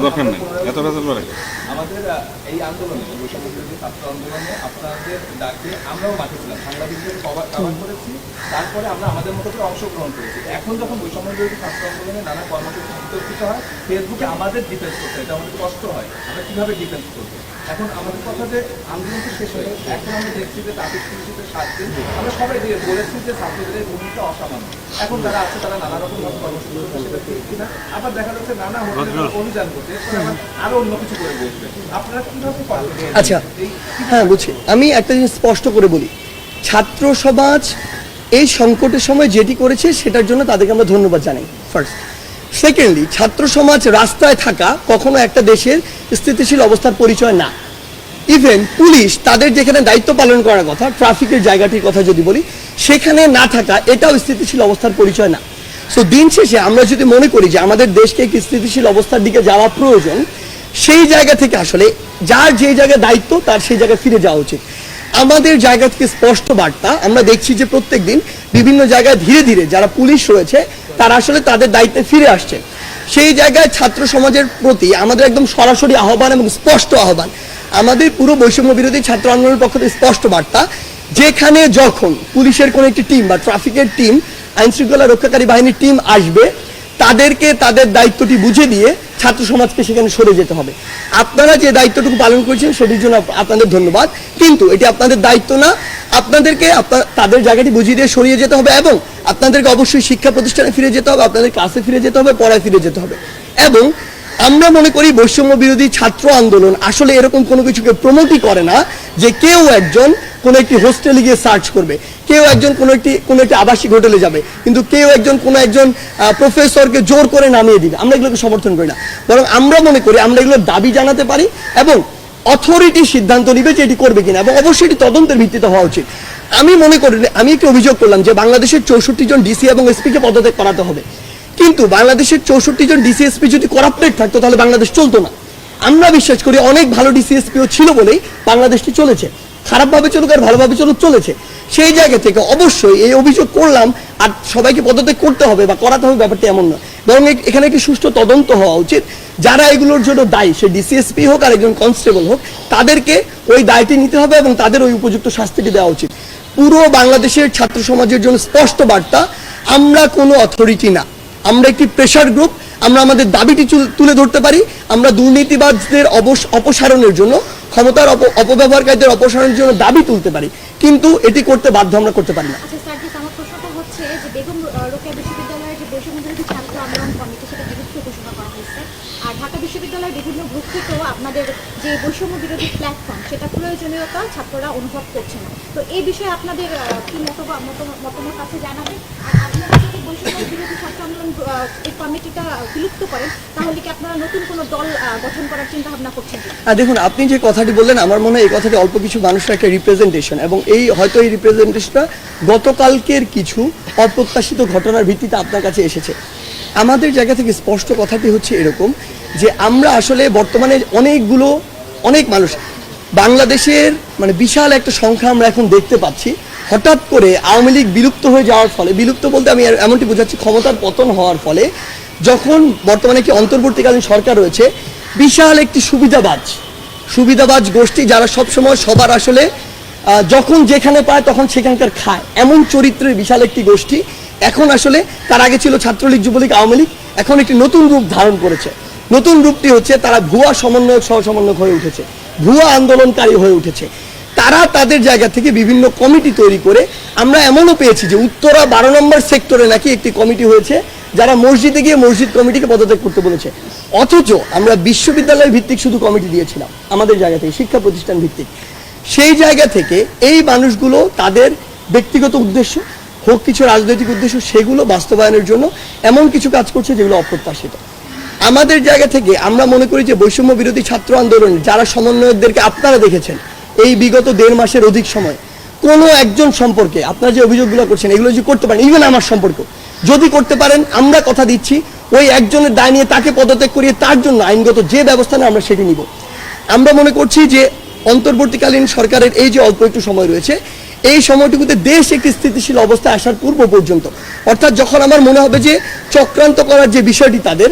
দরকার নেই এত রাজার পরে আমাদের এই আন্দোলনে, বৈষম্যবিরোধী ছাত্র আন্দোলনে আপনাদের ডাকে আমরাও মাঠে ছিলাম, সাংবাদিকদের কভার করেছি, তারপরে আমরা আমাদের মতো করে অংশগ্রহণ করেছি। এখন যখন বৈষম্যবিরোধী ছাত্র আন্দোলনে নানা কর্মসূচি বিতর্কিত হয়, ফেসবুকে আমাদের ডিফেন্স করতে এটা আমাদের কষ্ট হয়, আমরা কিভাবে ডিফেন্স করবো? এখন আমাদের কথা যে আন্দোলন তো শেষ হয়ে, এখন আমরা দেখছি যে ট্রাফিক পুলিশের 7 দিন আমরা সবাই দিয়ে বলেছি যে ছাত্রদের ভূমিকা অসামান্য। এখন যারা আছে তারা নানা রকম ভাবে কর্মসূচি করছে, সেটা ঠিক কিনা? আবার দেখা যাচ্ছে নানা অভিযান করছে, আরো অন্য কিছু করে বসবে। আপনারা কিভাবে পারবেন? আচ্ছা, হ্যাঁ বুঝছি। আমি একটা জিনিস স্পষ্ট করে বলি, ছাত্র সমাজ এই সংকটের সময় যেটি করেছে সেটার জন্য তাদেরকে আমরা ধন্যবাদ জানাই ফার্স্ট। সেকেন্ডলি, ছাত্র সমাজ রাস্তায় থাকা কখনো একটা দেশের স্থিতিশীল অবস্থার পরিচয় না। ইভেন পুলিশ তাদের যেখানে দায়িত্ব পালন করার কথা, ট্রাফিকের জায়গাটির কথা যদি বলি, সেখানে না থাকা এটাও স্থিতিশীল অবস্থার পরিচয় না। সো দিন শেষে আমরা যদি মনে করি যে আমাদের দেশকে একটি স্থিতিশীল অবস্থার দিকে যাওয়া প্রয়োজন, সেই জায়গা থেকে আসলে যার যে জায়গায় দায়িত্ব তার সেই জায়গায় ফিরে যাওয়া উচিত। আমাদের জায়গা থেকে স্পষ্ট বার্তা আমরা দেখছি যে প্রত্যেক দিন বিভিন্ন জায়গায় ধীরে ধীরে যারা পুলিশ রয়েছে তারা আসলে তাদের দায়িত্বে ফিরে আসছে। সেই জায়গায় ছাত্র সমাজের প্রতি আমাদের একদম সরাসরি আহ্বান এবং স্পষ্ট আহ্বান, আমাদের পুরো বৈষম্য বিরোধী ছাত্র আন্দোলনের পক্ষ থেকে স্পষ্ট বার্তা, যেখানে যখন পুলিশের কোনো একটি টিম বা ট্রাফিকের টিম, আইন শৃঙ্খলা রক্ষাকারী বাহিনীর টিম আসবে, তাদেরকে তাদের দায়িত্বটি বুঝে দিয়ে ছাত্র সমাজকে সেখানে সরে যেতে হবে। আপনারা যে দায়িত্বটুকু পালন করেছেন সেটির জন্য আপনাদের ধন্যবাদ, কিন্তু এটি আপনাদের দায়িত্ব না। আপনাদেরকে তাদের জায়গাটি বুঝিয়ে দিয়ে সরিয়ে যেতে হবে এবং আপনাদেরকে অবশ্যই শিক্ষা প্রতিষ্ঠানে ফিরে যেতে হবে, আপনাদের ক্লাসে ফিরে যেতে হবে, পড়ায় ফিরে যেতে হবে। এবং আমরা মনে করি বৈষম্য বিরোধী ছাত্র আন্দোলন আসলে এরকম কোনো কিছুকে প্রমোটই করে না যে কেউ একজন কোনো একটি হোস্টেলে গিয়ে সার্চ করবে, কেউ একজন কোনো একটি আবাসিক হোটেলে যাবে, কিন্তু কেউ একজন কোনো একজন প্রফেসরকে জোর করে নামিয়ে দিবে। আমরা এগুলোকে সমর্থন করি না, বরং আমরা মনে করি আমরা এগুলোর দাবি জানাতে পারি এবং অথরিটি সিদ্ধান্ত নিবে যে এটি করবে কিনা, এবং অবশ্যই এটি তদন্তের ভিত্তিতে হওয়া উচিত। আমি মনে করি, আমি একটি অভিযোগ করলাম যে বাংলাদেশের 64 জন ডিসি এবং এসপিকে পদত্যাগ করাতে হবে, কিন্তু বাংলাদেশের 64 জন ডিসি এসপি যদি করাপ্টেড থাকতো তাহলে বাংলাদেশ চলতো না। আমরা বিশ্বাস করি অনেক ভালো ডিসি এসপিও ছিল বলেই বাংলাদেশটি চলেছে, খারাপভাবে চলুক আর ভালোভাবে চলুক চলেছে। সেই জায়গা থেকে অবশ্যই এই অভিযোগ করলাম আর সবাইকে পদত্যাগ করতে হবে বা করাতে হবে ব্যাপারটা এমন নয়। বরং এখানে একটি সুষ্ঠু তদন্ত হওয়া উচিত। যারা এগুলোর জন্য দায়ী, সে ডিসিএসপি হোক আর একজন কনস্টেবল হোক, তাদেরকে ওই দায়টি নিতে হবে এবং তাদের ওই উপযুক্ত শাস্তিটি দেওয়া উচিত। পুরো বাংলাদেশের ছাত্র সমাজের জন্য স্পষ্ট বার্তা, আমরা কোনো অথরিটি না, আমরা একটি প্রেশার গ্রুপ। আমরা আমাদের দাবিটি তুলে ধরতে পারি, আমরা দুর্নীতিবাজদের অপসারণের জন্য, ক্ষমতার অপব্যবহারকারীদের অপসারণের জন্য দাবি তুলতে পারি, কিন্তু এটি করতে বাধ্য আমরা করতে পারি না। আচ্ছা স্যার, আমার প্রশ্নটা হচ্ছে যে বেগম রোকেয়া বিশ্ববিদ্যালয়ের যে বৈষম্য বিরোধী ছাত্র আন্দোলন কমিটি, সেটা বিলুপ্ত ঘোষণা করা হয়েছে, আর ঢাকা বিশ্ববিদ্যালয়ের বিভিন্ন ভর্তিত আপনাদের যে বৈষম্য বিরোধী প্ল্যাটফর্ম, সেটা প্রয়োজনীয়তা ছাত্ররা অনুভব করছে না। তো এই বিষয়ে আপনাদের কি মতামত আছে জানাবেন? আর আপনারা যদি বৈষম্য বিরোধী ছাত্র আন্দোলন এই কমিটিটা বিলুপ্ত করেন, তাহলে কি আপনারা নতুন কোনো দল গঠন করার চিন্তা ভাবনা করছেন? দেখুন, আপনি যে কথাটি বললেন, আমার মনে হয় এই কথাটি অল্প কিছু মানুষের একটা রিপ্রেজেন্টেশন, এবং হয়তো এই রিপ্রেজেন্টেশনটা গতকালকের কিছু অপ্রত্যাশিত ঘটনার ভিত্তিতে আপনার কাছে এসেছে। আমাদের জায়গা থেকে স্পষ্ট কথাটি হচ্ছে এরকম যে আমরা আসলে বর্তমানে অনেক মানুষ, বাংলাদেশের মানে বিশাল একটা সংখ্যা আমরা এখন দেখতে পাচ্ছি, হঠাৎ করে আওয়ামী লীগ বিলুপ্ত হয়ে যাওয়ার ফলে, বিলুপ্ত বলতে আমি এমনটি বোঝাচ্ছি ক্ষমতার পতন হওয়ার ফলে, যখন বর্তমানে কি অন্তর্বর্তীকালীন সরকার রয়েছে, বিশাল একটি সুবিধাবাজ গোষ্ঠী, যারা সবসময় সবার আসলে যখন যেখানে পায় তখন সেখানকার খায়, এমন চরিত্রের বিশাল একটি গোষ্ঠী এখন আসলে, তার আগে ছিল ছাত্রলীগ, যুবলীগ, আওয়ামী লীগ, এখন একটি নতুন রূপ ধারণ করেছে। নতুন রূপটি হচ্ছে তারা ভুয়া সমন্বয়ক সহ সমন্বয়ক হয়ে উঠেছে, ভুয়া আন্দোলনকারী হয়ে উঠেছে। তারা তাদের জায়গা থেকে বিভিন্ন কমিটি তৈরি করে, আমরা এমনও পেয়েছি যে উত্তরা 12 নম্বর সেক্টরে নাকি একটি কমিটি হয়েছে, যারা মসজিদে গিয়ে মসজিদ কমিটিকে পদত্যাগ করতে বলেছে। অথচ আমরা বিশ্ববিদ্যালয় ভিত্তিক শুধু কমিটি দিয়েছিলাম আমাদের জায়গা থেকে, শিক্ষা প্রতিষ্ঠান ভিত্তিক। সেই জায়গা থেকে এই মানুষগুলো তাদের ব্যক্তিগত উদ্দেশ্য হোক, কিছু রাজনৈতিক উদ্দেশ্য, সেগুলো বাস্তবায়নের জন্য এমন কিছু কাজ করছে যেগুলো অপ্রত্যাশিত। আমাদের জায়গা থেকে আমরা মনে করি যে বৈষম্য বিরোধী ছাত্র আন্দোলন যারা সমন্বয়কদেরকে আপনারা দেখেছেন এই বিগত 1.5 মাসের অধিক সময়, কোনো একজন সম্পর্কে আপনারা যে অভিযোগগুলো করছেন এগুলো যদি করতে পারেন, ইভেন আমার সম্পর্ক যদি করতে পারেন, আমরা কথা দিচ্ছি ওই একজনের দায় নিয়ে তাকে পদত্যাগ করিয়ে তার জন্য আইনগত যে ব্যবস্থা নেয় আমরা সেটি নিব। আমরা মনে করছি যে অন্তর্বর্তীকালীন সরকারের এই যে অল্প একটু সময় রয়েছে, এই সময়টুকুতে দেশ একটি স্থিতিশীল অবস্থায় আসার পূর্ব পর্যন্ত, অর্থাৎ যখন আমার মনে হবে যে চক্রান্ত করার যে বিষয়টি তাদের,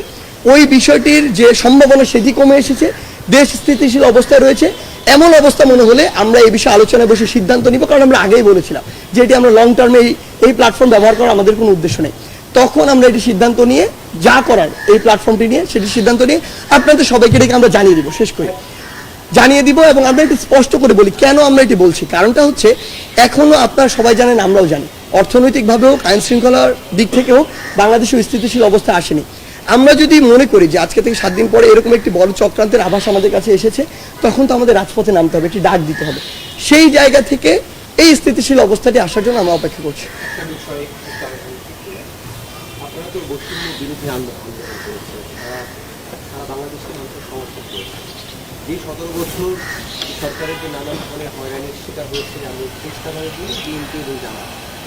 ওই বিষয়টির যে সম্ভাবনা সেটি কমে এসেছে, দেশ স্থিতিশীল অবস্থায় রয়েছে, এমন অবস্থা মনে হলে আমরা এই বিষয়ে আলোচনায় বসে সিদ্ধান্ত নিব। কারণ আমরা আগেই বলেছিলাম যে এটি আমরা লং টার্মে এই প্ল্যাটফর্ম ব্যবহার করার আমাদের কোনো উদ্দেশ্য নেই। তখন আমরা এটি সিদ্ধান্ত নিয়ে যা করার এই প্ল্যাটফর্মটি নিয়ে সেটি সিদ্ধান্ত নিয়ে আপনাদের সবাইকে ডেকে আমরা জানিয়ে দিব, শেষ করে জানিয়ে দিব। এবং আমরা এটি স্পষ্ট করে বলি কেন আমরা এটি বলছি। কারণটা হচ্ছে, এখনো আপনারা সবাই জানেন, আমরাও জানি, অর্থনৈতিকভাবে হোক, আইন শৃঙ্খলার দিক থেকে হোক, বাংলাদেশের স্থিতিশীল অবস্থায় আসেনি। আমরা যদি মনে করি যে আজকে থেকে 7 দিন পরে এরকম একটি বড় চক্রান্তের আভাস আমাদের কাছে এসেছে, তখন তো আমাদের রাজপথে নামতে হবে, একটি ডাক দিতে হবে। সেই জায়গা থেকে এই স্থিতিশীল অবস্থাটি আসার জন্য আমরা অপেক্ষা করছি। আপনারা তো বৈষম্য বিরোধী আন্দোলন করেছে, সারা বাংলাদেশের মানুষের সমর্থন করেছে। এই 17 বছর সরকারের যে নানান ধরনের হয়রানির শিকার হয়েছে, আমি চেষ্টাভাবে বলি বিএনপি এবং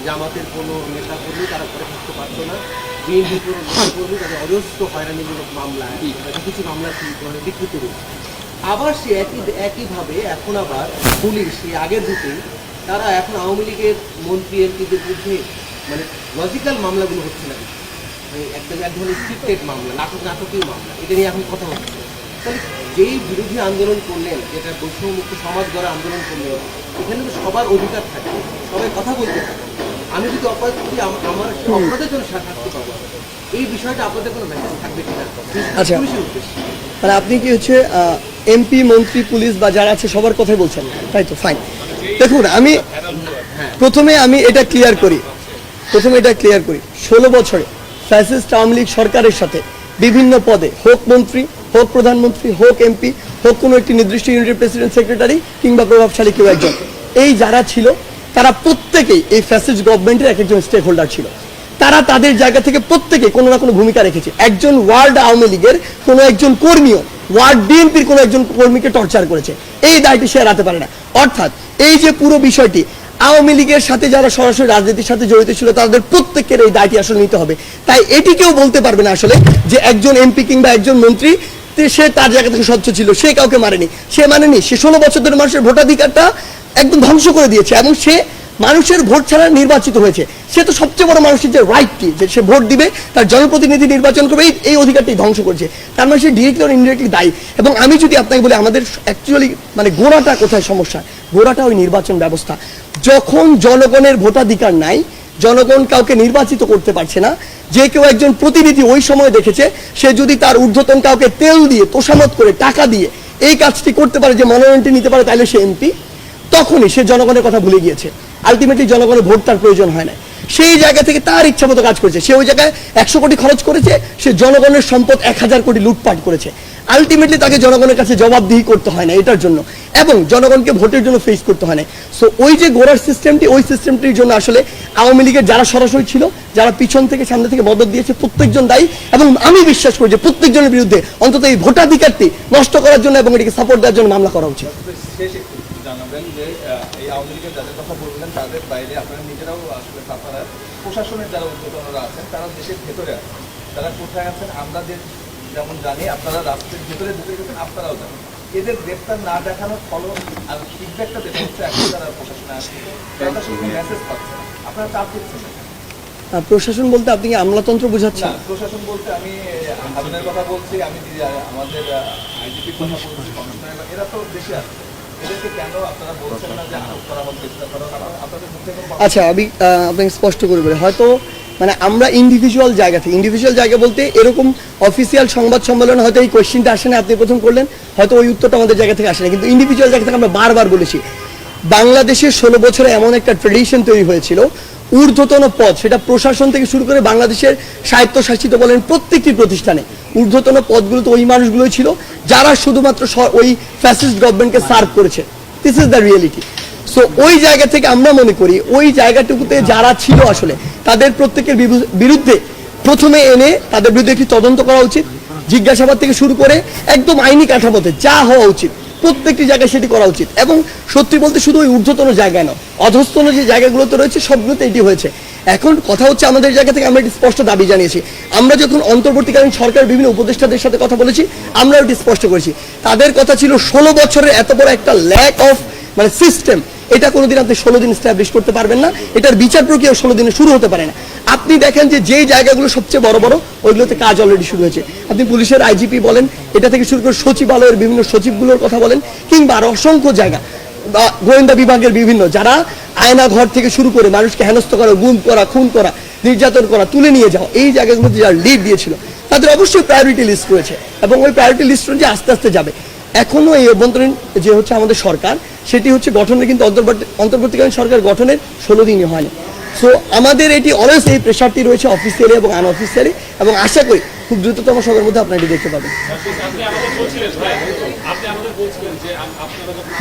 জামাতের কোনো নেতা কর্মী তারা ঘরে থাকতে পারতো না। বিএনপির কোনো নেতা কর্মী তাদের অজস্র হয়রানিমূলক মামলায়, কিছু মামলা বিকৃত রয়েছে। আবার সে একইভাবে এখন আবার পুলিশ এই আগের রূপে তারা এখন আওয়ামী লীগের মন্ত্রী এমপিদের বিরুদ্ধে মানে লজিক্যাল মামলাগুলো হচ্ছে না, এক ধরনের স্ক্রিপ্টেড মামলা, নাটকীয় মামলা, এটা নিয়ে এখন কথা হচ্ছে। তাহলে যেই বিরোধী আন্দোলন করলেন, যেটা বৈষম্যমুক্ত সমাজ গড়ে আন্দোলন করলেন, এখানে তো সবার অধিকার থাকে, সবাই কথা বলতে থাকে। আমি যদি অপরাধ করি আমার অপরাধের জন্য শাস্তি পাবো, এই বিষয়টা আপনাদের কোনো মেসেজ থাকবে কিনা? আচ্ছা, মানে আপনি কি হচ্ছে এমপি, মন্ত্রী, পুলিশ বা যারা আছে সবার কথাই বলছেন, তাই তো? ফাইন। দেখুন, আমি প্রথমে এটা ক্লিয়ার করি 16 বছরে ফ্যাসিস্ট আওয়ামী লীগ সরকারের সাথে বিভিন্ন পদে, হোক মন্ত্রী, হোক প্রধানমন্ত্রী, হোক এমপি, হোক কোনো একটি নির্দিষ্ট ইউনিটের প্রেসিডেন্ট, সেক্রেটারি কিংবা প্রভাবশালী কেউ একজন, এই যারা ছিল তারা প্রত্যেকেই এই ফ্যাসিস্ট গভর্নমেন্টের এক একজন স্টেক হোল্ডার ছিল। তারা তাদের জায়গা থেকে প্রত্যেকে কোনো না কোনো ভূমিকা রেখেছে। একজন ওয়ার্ড আওয়ামী লীগের কোনো একজন কর্মীও ওয়ার্ড বিএনপির কোনো একজন কর্মীকে টর্চার করেছে, এই দায়টি সে এড়াতে পারে না। অর্থাৎ এই যে পুরো বিষয়টি, আওয়ামী লীগের সাথে যারা সরাসরি রাজনীতির সাথে জড়িত ছিল তাদের প্রত্যেকের এই দায়টি আসলে নিতে হবে। তাই এটি কেউ বলতে পারবে না আসলে যে একজন এমপি কিংবা একজন মন্ত্রী সে তার জায়গা থেকে স্বচ্ছ ছিল, সে কাউকে মারেনি, সে 16 বছর ধরে মানুষের ভোটাধিকারটা একদম ধ্বংস করে দিয়েছে, এবং সে মানুষের ভোট ছাড়া নির্বাচিত হয়েছে, সে তো সবচেয়ে বড় মানুষের যে রাইট কি, যে সে ভোট দিবে, তার জনপ্রতিনিধি নির্বাচন করবে, এই অধিকারটি ধ্বংস করছে। তার মানে সে ডিরেক্টলি আর ইনডিরেক্টলি দায়ী। এবং আমি যদি আপনাকে বলি আমাদের অ্যাকচুয়ালি মানে গোড়াটা কোথায় সমস্যা, গোড়াটা ওই নির্বাচন ব্যবস্থা। যখন জনগণের ভোটাধিকার নাই, জনগণ কাউকে নির্বাচিত করতে পারছে না, যে কেউ একজন প্রতিনিধি ওই সময় দেখেছে সে যদি তার ঊর্ধ্বতন কাউকে তেল দিয়ে তোষামত করে টাকা দিয়ে এই কাজটি করতে পারে, যে মনোনয়নটি নিতে পারে, তাহলে সে এমপি, তখনই সে জনগণের কথা ভুলে গিয়েছে। আলটিমেটলি জনগণের ভোট তার প্রয়োজন হয় না, সেই জায়গা থেকে তার ইচ্ছা মতো কাজ করেছে। সে ওই জায়গায় 100 কোটি খরচ করেছে, সে জনগণের সম্পদ 1000 কোটি লুটপাট করেছে। আলটিমেটলি তাকে জনগণের কাছে জবাবদিহি করতে হয় না এটার জন্য, এবং জনগণকে ভোটের জন্য ফেস করতে হয় না। সো ওই যে গোড়ার সিস্টেমটি, ওই সিস্টেমটির জন্য আসলে আওয়ামী লীগের যারা সরাসরি ছিল, যারা পিছন থেকে সামনে থেকে মদত দিয়েছে, প্রত্যেকজন দায়ী। এবং আমি বিশ্বাস করি যে প্রত্যেকজনের বিরুদ্ধে অন্তত এই ভোটাধিকারটি নষ্ট করার জন্য এবং এটিকে সাপোর্ট দেওয়ার জন্য মামলা করা উচিত। শেষ একটু জানাবেন যে এই আওয়ামী লীগের যাদের কথা বললেন তাদের বাইরে আপনারা নিজেরাও আসলে আপনারা প্রশাসনের যারা ঊর্ধ্বতনরা আছেন তারা দেশের ভেতরে আছেন, তারা কোথায় আছেন আমরা যেমন জানি, আপনারা রাষ্ট্রের ভেতরে ঢুকে গেছেন, আপনারাও জানেন। এদের গ্রেপ্তার না দেখানোর ফলন আর ফিডব্যাকটা যেটা হচ্ছে এখন তারা প্রশাসনে আসছে, তারা শুধু মেসেজ পাচ্ছে, আপনারা চাপ দিচ্ছেন না। প্রশাসন বলতে আপনি কি আমলাতন্ত্র বোঝাচ্ছেন? না, প্রশাসন বলতে আমি আগুনের কথা বলছি, আমি আমাদের আইজিপির কথা বলছি, কমিশনার, এরা তো দেশে আছে, এদেরকে কেন আপনারা বলছেন না যে আটক করা হোক, গ্রেপ্তার করা হোক? আপনাদের মুখে আচ্ছা, আমি আপনাকে স্পষ্ট করে বলি, হয়তো মানে আমরা ইন্ডিভিজুয়াল জায়গা থেকে, ইন্ডিভিজুয়াল জায়গা বলতে এরকম অফিসিয়াল সংবাদ সম্মেলন হয়তো এই কোয়েশ্চেনটা আসে না, আপনি প্রথম করলেন, হয়তো ওই উত্তরটা আমাদের জায়গা থেকে আসে না, কিন্তু ইন্ডিভিজুয়াল জায়গা থেকে আমরা বারবার বলেছি বাংলাদেশের 16 বছরে এমন একটা ট্রেডিশন তৈরি হয়েছিল, ঊর্ধ্বতন পদ, সেটা প্রশাসন থেকে শুরু করে বাংলাদেশের স্বায়ত্তশাসিত বলেন প্রত্যেকটি প্রতিষ্ঠানে ঊর্ধ্বতন পদগুলো তো ওই মানুষগুলোই ছিল যারা শুধুমাত্র ওই ফ্যাসিস্ট গভর্নমেন্টকে সার্ভ করেছে। This is the reality. So ওই জায়গা থেকে আমরা মনে করি ওই জায়গাটুকুতে যারা ছিল আসলে তাদের প্রত্যেকের বিরুদ্ধে প্রথমে এনে তাদের বিরুদ্ধে একটি তদন্ত করা উচিত, জিজ্ঞাসাবাদ থেকে শুরু করে একদম আইনি কাঠামোতে যা হওয়া উচিত প্রত্যেকটি জায়গায় সেটি করা উচিত। এবং সত্যি বলতে শুধু ওই ঊর্ধ্বতন জায়গায় নয়, অধস্তন যে জায়গাগুলোতে রয়েছে সবগুলোতে এটি হয়েছে। এখন কথা হচ্ছে আমাদের জায়গা থেকে আমরা এটি স্পষ্ট দাবি জানিয়েছি। আমরা যখন অন্তর্বর্তীকালীন সরকার বিভিন্ন উপদেষ্টাদের সাথে কথা বলেছি, আমরা এটি স্পষ্ট করেছি। তাদের কথা ছিল 16 বছরের এত বড় একটা ল্যাক অফ মানে সিস্টেম, এটা কোনোদিন আপনি 16 দিন স্ট্যাবলিশ করতে পারবেন না, এটার বিচার প্রক্রিয়া 16 দিনে শুরু হতে পারে না। আপনি দেখেন যে যেই জায়গাগুলো সবচেয়ে বড় বড় ওইগুলোতে কাজ অলরেডি শুরু হয়েছে। আপনি পুলিশের আইজিপি বলেন, এটা থেকে শুরু করে সচিবালয়ের বিভিন্ন সচিবগুলোর কথা বলেন, কিংবা আরো অসংখ্য জায়গা, গোয়েন্দা বিভাগের বিভিন্ন যারা আয়না ঘর থেকে শুরু করে মানুষকে হেনস্থ করা, গুম করা, খুন করা, নির্যাতন করা, তুলে নিয়ে যাওয়া, এই জায়গাগুলোতে যারা লিড দিয়েছিল তাদের অবশ্যই প্রায়োরিটি লিস্ট রয়েছে এবং ওই প্রায়োরিটি লিস্ট অনুযায়ী আস্তে আস্তে যাবে। এখনো এই অভ্যন্তরীণ যে হচ্ছে আমাদের সরকার, সেটি হচ্ছে গঠনের, কিন্তু অন্তর্বর্তীকালীন সরকার গঠনের 16 দিনই হয়নি। সো আমাদের এটি অলওয়েজ এই প্রেশারটি রয়েছে অফিসিয়ালি এবং আনঅফিসিয়ালি, এবং আশা করি খুব দ্রুততম সময়ের মধ্যে আপনারা এটি দেখতে পাবেন।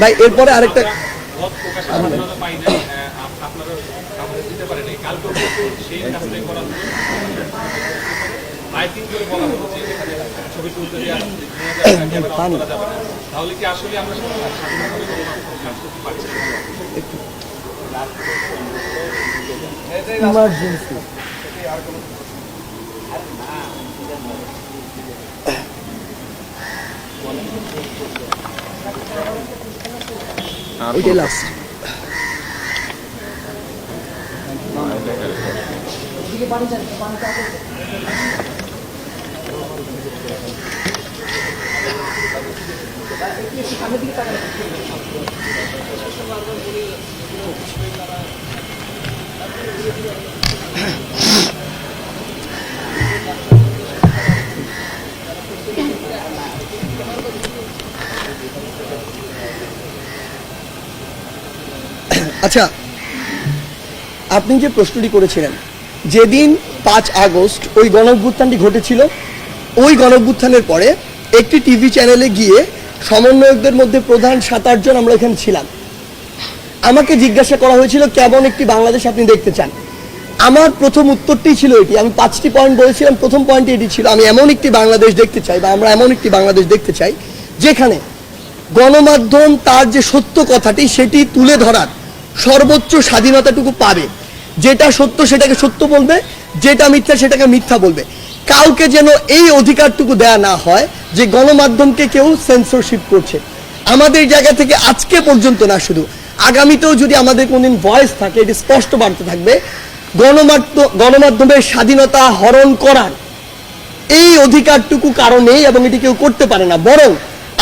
ভাই এরপরে আরেকটা তাহলে কি আসলে আমরা ইমার্জেন্সি ওইটাই লাস্ট। আচ্ছা, আপনি যে প্রশ্নটি করেছিলেন, যেদিন 5 আগস্ট ওই গণঅভ্যুত্থানটি ঘটেছিল, ওই গণঅভ্যুত্থানের পরে একটি টিভি চ্যানেলে গিয়ে সমন্বয়কদের মধ্যে প্রধান 7-8 জন আমরা এখানে ছিলাম, আমাকে জিজ্ঞাসা করা হয়েছিল কেমন একটি বাংলাদেশ আপনি দেখতে চান। আমার প্রথম উত্তরটি ছিল এটি, আমি 5টি পয়েন্ট বলেছিলাম, প্রথম পয়েন্টটি এটি ছিল, আমি এমন একটি বাংলাদেশ দেখতে চাই, বা আমরা এমন একটি বাংলাদেশ দেখতে চাই যেখানে গণমাধ্যম তার যে সত্য কথাটি সেটি তুলে ধরার সর্বোচ্চ স্বাধীনতাটুকু পাবে, যেটা সত্য সেটাকে সত্য বলবে, যেটা মিথ্যা সেটাকে মিথ্যা বলবে। কাউকে যেন এই অধিকারটুকু দেয়া না হয় যে গণমাধ্যমকে কেউ সেন্সরশিপ করছে। আমাদের জায়গা থেকে আজকে পর্যন্ত না, শুধু আগামীতেও যদি আমাদের কোনদিন ভয়েস থাকে, এটি স্পষ্ট বার্তা থাকবে, গণমাধ্যমের স্বাধীনতা হরণ করার এই অধিকারটুকু কারো নেই এবং এটি কেউ করতে পারে না। বরং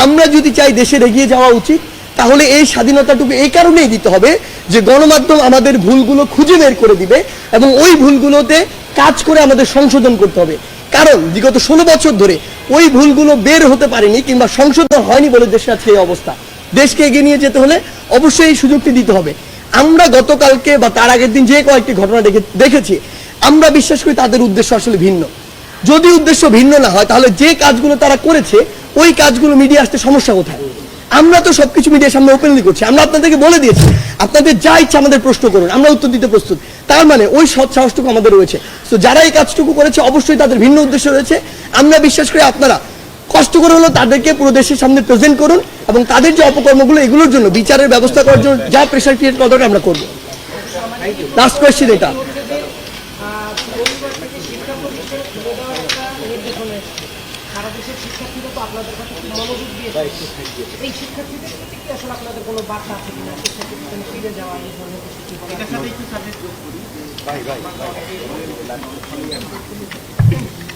আমরা যদি চাই দেশের এগিয়ে যাওয়া উচিত, তাহলে এই স্বাধীনতাটুকু এই কারণেই দিতে হবে যে গণমাধ্যম আমাদের ভুলগুলো খুঁজে বের করে দিবে এবং ওই ভুলগুলোতে কাজ করে আমাদের সংশোধন করতে হবে। কারণ বিগত 16 বছর ধরে ওই ভুলগুলো বের হতে পারেনি কিংবা সংশোধন হয়নি বলে দেশের আজকে এই অবস্থা। দেশকে এগিয়ে নিয়ে যেতে হলে অবশ্যই এই সুযোগটি দিতে হবে। আমরা গতকালকে বা তার আগের দিন যে কয়েকটি ঘটনা দেখেছি, আমরা বিশ্বাস করি তাদের উদ্দেশ্য আসলে ভিন্ন। যদি উদ্দেশ্য ভিন্ন না হয়, তাহলে যে কাজগুলো তারা করেছে ওই কাজগুলো মিডিয়া আসতে সমস্যা কোথায়? আমরা তো সবকিছু মিডিয়ার সামনে ওপেনলি করছি। আমরা আপনাদেরকে বলে দিয়েছি, আপনাদের যা ইচ্ছা আমাদের প্রশ্ন করুন, আমরা উত্তর দিতে প্রস্তুত। তার মানে ওই সৎ সাহসটুকু আমাদের রয়েছে। তো যারা এই কাজটুকু করেছে অবশ্যই তাদের ভিন্ন উদ্দেশ্য রয়েছে। আমরা বিশ্বাস করি আপনারা কষ্ট করে হলো তাদেরকে পুরো দেশের সামনে প্রেজেন্ট করুন এবং তাদের যে অপকর্মগুলো এগুলোর জন্য বিচারের ব্যবস্থা করার জন্য যা প্রেশার ক্রিয়েট করা দরকার আমরা করবো। লাস্ট কোয়েশ্চেন এটা। সারা দেশের শিক্ষার্থীরা তো আপনাদের কাছে মনোযোগ দিয়ে এই শিক্ষার্থীদের প্রতি কি আসলে আপনাদের কোনো বার্তা আছে কিনা, শিক্ষার্থীদের ফিরে যাওয়া এই ধরনের কিছু কি হবে? এটার সাথে একটু সাবজেক্ট যোগ করি।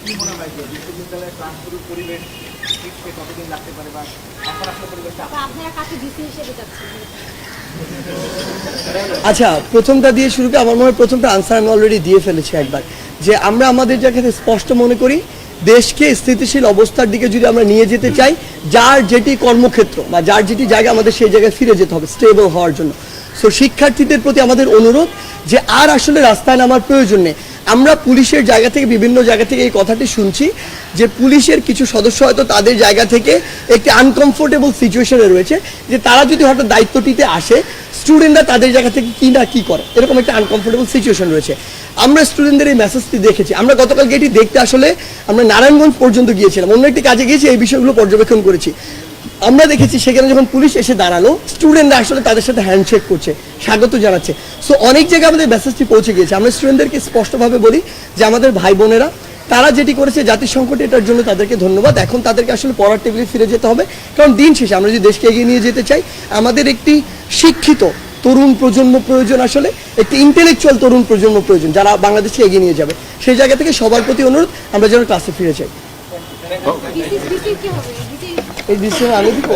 কি মনে হয় যে বিশ্ববিদ্যালয়ের ক্লাস শুরুর পরিবেশ শিখতে কতদিন লাগতে পারে বা এখন আসলে পরিবেশটা আপনারা কাকে ডিসি হিসেবে যাচ্ছেন? আচ্ছা, প্রথমটা দিয়ে শুরু করে আমার মনে হয় প্রথমটা আনসার আমি অলরেডি দিয়ে ফেলেছি একবার, যে আমরা আমাদের জায়গাতে স্পষ্ট মনে করি দেশকে স্থিতিশীল অবস্থার দিকে যদি আমরা নিয়ে যেতে চাই, যার যেটি কর্মক্ষেত্র বা যার যেটি জায়গা আমাদের সেই জায়গায় ফিরে যেতে হবে স্টেবল হওয়ার জন্য। সো শিক্ষার্থীদের প্রতি আমাদের অনুরোধ যে আর আসলে রাস্তায় নামার প্রয়োজন নেই। আমরা পুলিশের জায়গা থেকে বিভিন্ন জায়গা থেকে এই কথাটি শুনছি যে পুলিশের কিছু সদস্য হয়তো তাদের জায়গা থেকে একটি আনকমফোর্টেবল সিচুয়েশনে রয়েছে, যে তারা যদি হয়তো দায়িত্বটিতে আসে, স্টুডেন্টরা তাদের জায়গা থেকে কি না কি করে, এরকম একটা আনকমফোর্টেবল সিচুয়েশন রয়েছে। আমরা স্টুডেন্টদের এই মেসেজটি দেখেছি। আমরা গতকালকে এটি দেখতে আসলে আমরা নারায়ণগঞ্জ পর্যন্ত গিয়েছিলাম, অন্য একটি কাজে গিয়েছি, এই বিষয়গুলো পর্যবেক্ষণ করেছি। আমরা দেখেছি সেখানে যখন পুলিশ এসে দাঁড়ালো, স্টুডেন্টরা আসলে তাদের সাথে হ্যান্ডশেক করছে, স্বাগত জানাচ্ছে। সো অনেক জায়গায় আমাদের মেসেজটি পৌঁছে গিয়েছে। আমরা স্টুডেন্টদেরকে স্পষ্টভাবে বলি যে আমাদের ভাই বোনেরা তারা যেটি করেছে জাতির সংকটে, এটার জন্য তাদেরকে ধন্যবাদ। এখন তাদেরকে আসলে পড়ার টেবিলে ফিরে যেতে হবে, কারণ দিন শেষে আমরা যদি দেশকে এগিয়ে নিয়ে যেতে চাই, আমাদের একটি শিক্ষিত তরুণ প্রজন্ম প্রয়োজন, আসলে একটি ইন্টেলেকচুয়াল তরুণ প্রজন্ম প্রয়োজন যারা বাংলাদেশকে এগিয়ে নিয়ে যাবে। সেই জায়গা থেকে সবার প্রতি অনুরোধ আমরা যেন ক্লাসে ফিরে যাই। ডিসি কি হবে? ডিসি এই বিষয়ে আমি দিব।